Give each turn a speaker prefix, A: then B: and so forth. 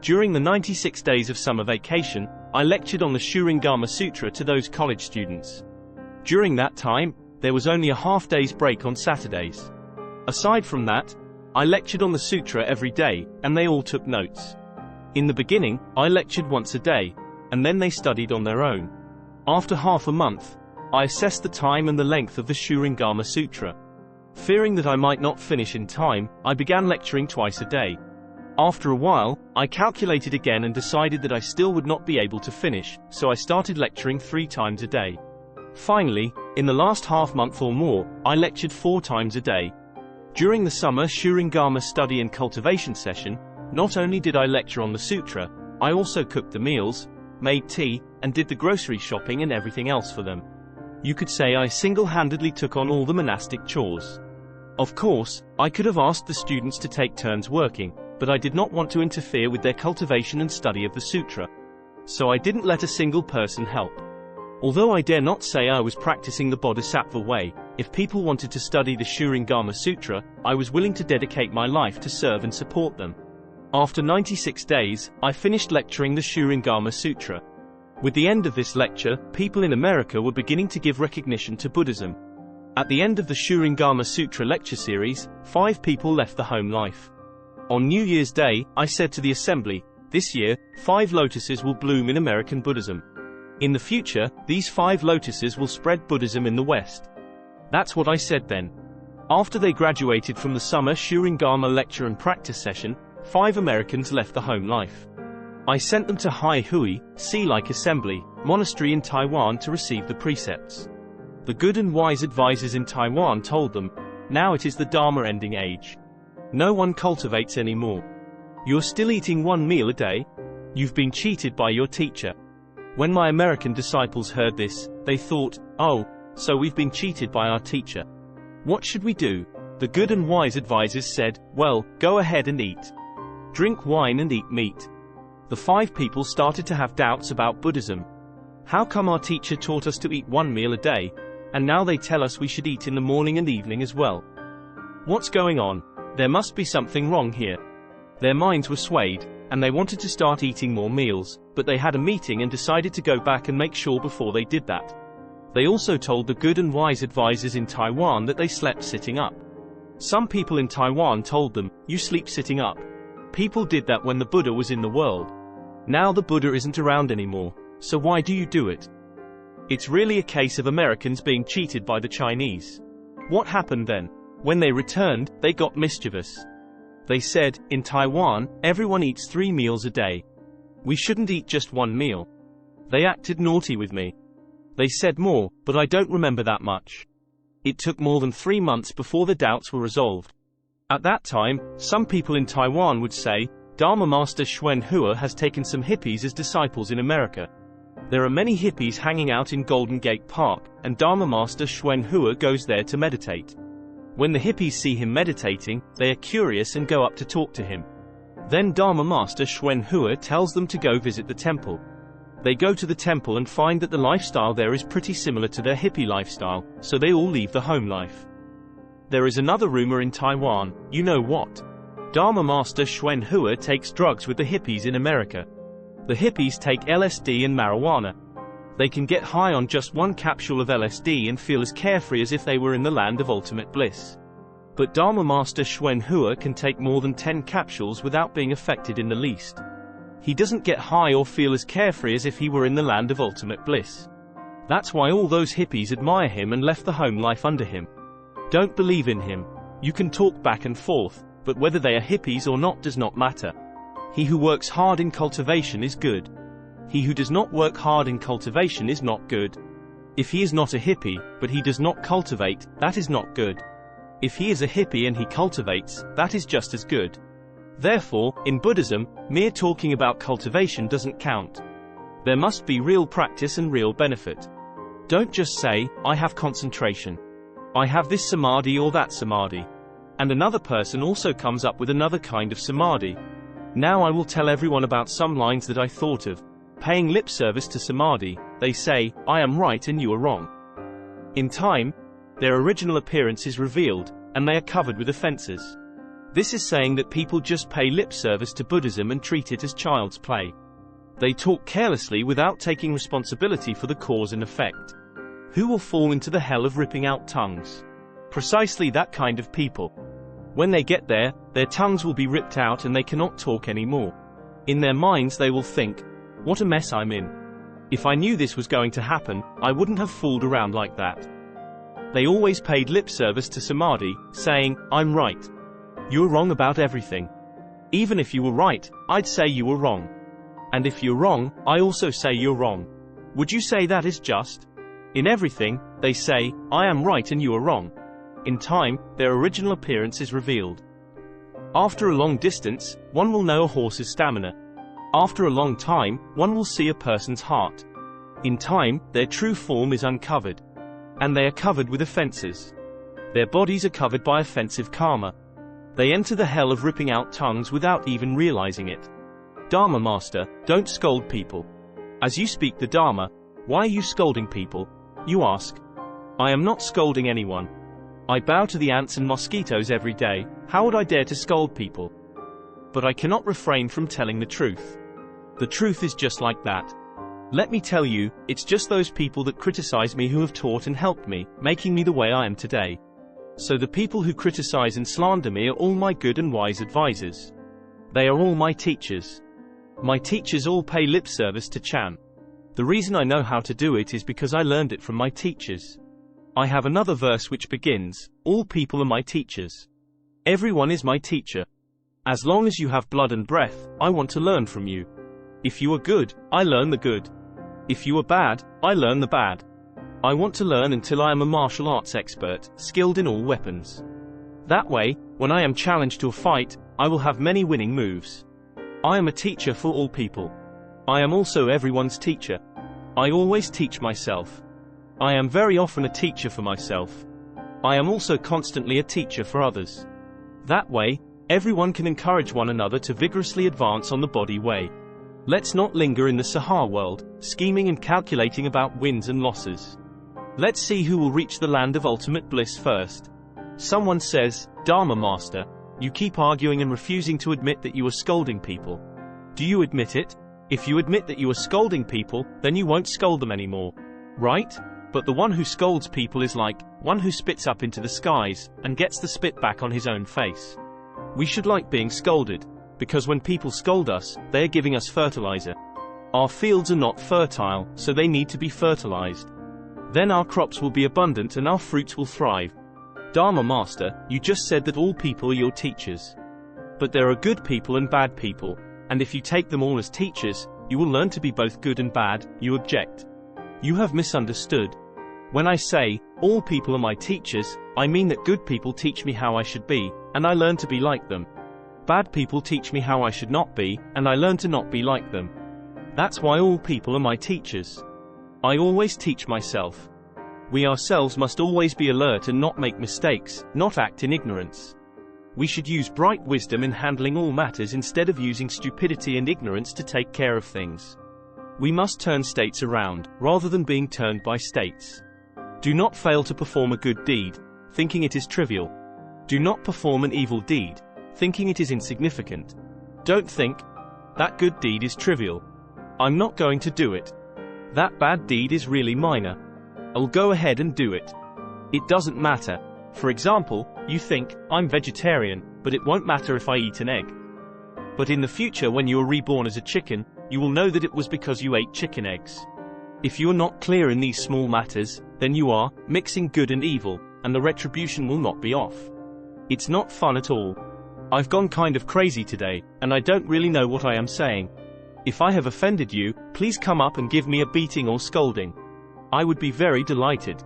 A: During the 96 days of summer vacation, I lectured on the Shurangama Sutra to those college students. During that time, there was only a half-day's break on Saturdays. Aside from that, I lectured on the sutra every day, and they all took notes. In the beginning, I lectured once a day, and then they studied on their own. After half a month, I assessed the time and the length of the Shurangama Sutra. Fearing that I might not finish in time, I began lecturing twice a day. After a while, I calculated again and decided that I still would not be able to finish, so I started lecturing 3 times a day. Finally, in the last half-month or more, I lectured 4 times a day. During the summer Shurangama study and cultivation session, not only did I lecture on the sutra, I also cooked the meals, made tea, and did the grocery shopping and everything else for them. You could say I single-handedly took on all the monastic chores. Of course, I could have asked the students to take turns working, but I did not want to interfere with their cultivation and study of the sutra. So I didn't let a single person help. Although I dare not say I was practicing the Bodhisattva way, if people wanted to study the Shurangama Sutra, I was willing to dedicate my life to serve and support them. After 96 days, I finished lecturing the Shurangama Sutra. With the end of this lecture, people in America were beginning to give recognition to Buddhism. At the end of the Shurangama Sutra lecture series, 5 people left the home life. On New Year's Day, I said to the assembly, "This year, 5 lotuses will bloom in American Buddhism. In the future, these 5 lotuses will spread Buddhism in the West." That's what I said then. After they graduated from the summer Shurangama lecture and practice session, 5 Americans left the home life. I sent them to Hai Hui, Sea-like Assembly, monastery in Taiwan to receive the precepts. The good and wise advisors in Taiwan told them, "Now it is the Dharma ending age. No one cultivates anymore. You're still eating 1 meal a day? You've been cheated by your teacher." When my American disciples heard this, they thought, "Oh, so we've been cheated by our teacher. What should we do?" The good and wise advisors said, "Well, go ahead and eat. Drink wine and eat meat." The 5 people started to have doubts about Buddhism. How come our teacher taught us to eat 1 meal a day, and now they tell us we should eat in the morning and evening as well? What's going on? There must be something wrong here. Their minds were swayed, and they wanted to start eating more meals, but they had a meeting and decided to go back and make sure before they did that. They also told the good and wise advisors in Taiwan that they slept sitting up. Some people in Taiwan told them, "You sleep sitting up. People did that when the Buddha was in the world. Now the Buddha isn't around anymore, so why do you do it?" It's really a case of Americans being cheated by the Chinese. What happened then? When they returned, they got mischievous. They said, "In Taiwan, everyone eats 3 meals a day. We shouldn't eat just 1 meal." They acted naughty with me. They said more, but I don't remember that much. It took more than 3 months before the doubts were resolved. At that time, some people in Taiwan would say, "Dharma Master Hsuan Hua has taken some hippies as disciples in America. There are many hippies hanging out in Golden Gate Park, and Dharma Master Hsuan Hua goes there to meditate." When the hippies see him meditating, they are curious and go up to talk to him. Then Dharma Master Hsuan Hua tells them to go visit the temple. They go to the temple and find that the lifestyle there is pretty similar to their hippie lifestyle, so they all leave the home life. There is another rumor in Taiwan, you know what? Dharma Master Hsuan Hua takes drugs with the hippies in America. The hippies take LSD and marijuana. They can get high on just 1 capsule of LSD and feel as carefree as if they were in the land of ultimate bliss. But Dharma Master Hsuan Hua can take more than 10 capsules without being affected in the least. He doesn't get high or feel as carefree as if he were in the land of ultimate bliss. That's why all those hippies admire him and left the home life under him. Don't believe in him. You can talk back and forth, but whether they are hippies or not does not matter. He who works hard in cultivation is good. He who does not work hard in cultivation is not good. If he is not a hippie, but he does not cultivate, that is not good. If he is a hippie and he cultivates, that is just as good. Therefore, in Buddhism, mere talking about cultivation doesn't count. There must be real practice and real benefit. Don't just say, "I have concentration. I have this samadhi or that samadhi." And another person also comes up with another kind of samadhi. Now I will tell everyone about some lines that I thought of. Paying lip service to samadhi, they say, "I am right and you are wrong." In time, their original appearance is revealed, and they are covered with offenses. This is saying that people just pay lip service to Buddhism and treat it as child's play. They talk carelessly without taking responsibility for the cause and effect. Who will fall into the hell of ripping out tongues? Precisely that kind of people. When they get there, their tongues will be ripped out and they cannot talk anymore. In their minds they will think, what a mess I'm in. If I knew this was going to happen, I wouldn't have fooled around like that. They always paid lip service to samadhi, saying, I'm right. You're wrong about everything. Even if you were right, I'd say you were wrong. And if you're wrong, I also say you're wrong. Would you say that is just? In everything, they say, I am right and you are wrong. In time, their original appearance is revealed. After a long distance, one will know a horse's stamina. After a long time, one will see a person's heart. In time, their true form is uncovered. And they are covered with offenses. Their bodies are covered by offensive karma. They enter the hell of ripping out tongues without even realizing it. Dharma Master, don't scold people. As you speak the Dharma, why are you scolding people? You ask. I am not scolding anyone. I bow to the ants and mosquitoes every day, how would I dare to scold people? But I cannot refrain from telling the truth. The truth is just like that. Let me tell you, it's just those people that criticize me who have taught and helped me, making me the way I am today. So the people who criticize and slander me are all my good and wise advisors. They are all my teachers. My teachers all pay lip service to Chan. The reason I know how to do it is because I learned it from my teachers. I have another verse which begins, all people are my teachers. Everyone is my teacher. As long as you have blood and breath, I want to learn from you. If you are good, I learn the good. If you are bad, I learn the bad. I want to learn until I am a martial arts expert, skilled in all weapons. That way, when I am challenged to a fight, I will have many winning moves. I am a teacher for all people. I am also everyone's teacher. I always teach myself. I am very often a teacher for myself. I am also constantly a teacher for others. That way, everyone can encourage one another to vigorously advance on the body way. Let's not linger in the Saha world, scheming and calculating about wins and losses. Let's see who will reach the land of ultimate bliss first. Someone says, Dharma Master, you keep arguing and refusing to admit that you are scolding people. Do you admit it? If you admit that you are scolding people, then you won't scold them anymore. Right? But the one who scolds people is like one who spits up into the skies and gets the spit back on his own face. We should like being scolded, because when people scold us, they are giving us fertilizer. Our fields are not fertile, so they need to be fertilized. Then our crops will be abundant and our fruits will thrive. Dharma Master, you just said that all people are your teachers. But there are good people and bad people, and if you take them all as teachers, you will learn to be both good and bad, you object. You have misunderstood. When I say, all people are my teachers, I mean that good people teach me how I should be, and I learn to be like them. Bad people teach me how I should not be, and I learn to not be like them. That's why all people are my teachers. I always teach myself. We ourselves must always be alert and not make mistakes, not act in ignorance. We should use bright wisdom in handling all matters instead of using stupidity and ignorance to take care of things. We must turn states around, rather than being turned by states. Do not fail to perform a good deed, thinking it is trivial. Do not perform an evil deed, thinking it is insignificant. Don't think, that good deed is trivial. I'm not going to do it. That bad deed is really minor. I'll go ahead and do it. It doesn't matter. For example, you think, I'm vegetarian, but it won't matter if I eat an egg. But in the future when you are reborn as a chicken, you will know that it was because you ate chicken eggs. If you are not clear in these small matters, then you are mixing good and evil, and the retribution will not be off. It's not fun at all. I've gone kind of crazy today, and I don't really know what I am saying. If I have offended you, please come up and give me a beating or scolding. I would be very delighted.